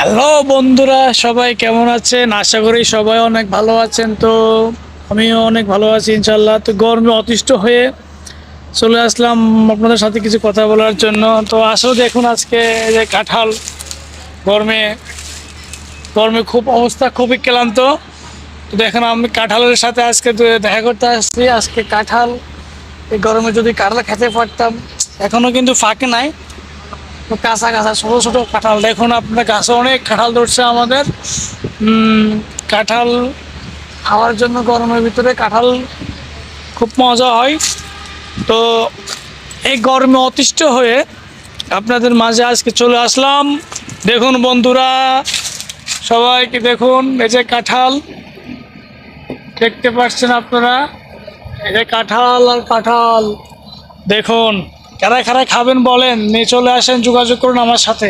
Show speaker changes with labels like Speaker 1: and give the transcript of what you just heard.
Speaker 1: Hello বন্ধুরা, সবাই কেমন আছেন? আশা করি সবাই অনেক ভালো আছেন। তো আমিও অনেক ভালো আছি ইনশাল্লাহ। তো গরমে অতিষ্ঠ হয়ে চলে আসলাম আপনাদের সাথে কিছু কথা বলার জন্য। তো আসলে দেখুন, আজকে এই যে কাঁঠাল, গরমে গরমে খুব অবস্থা খুবই ক্লান্ত। তো দেখেন, আমি কাঁঠালের সাথে আজকে দেখা করতে আসছি। আজকে কাঁঠাল, এই গরমে যদি কাঁঠাল খেতে পারতাম। এখনো কিন্তু ফাঁকে নাই, তো কাঁচা কাঁচা ছোট ছোট কাঁঠাল। দেখুন, আপনার গাছে অনেক কাঁঠাল ধরছে আমাদের। কাঁঠাল খাওয়ার জন্য গরমের ভিতরে কাঁঠাল খুব মজা হয়। তো এই গরমে অতিষ্ঠ হয়ে আপনাদের মাঝে আজকে চলে আসলাম। দেখুন বন্ধুরা, সবাইকে দেখুন, এই যে কাঁঠাল দেখতে পাচ্ছেন আপনারা। এই যে কাঁঠাল আর কাঁঠাল, দেখুন কারা কারা খাবেন বলেন, নিয়ে চলে আসেন, যোগাযোগ করুন আমার সাথে।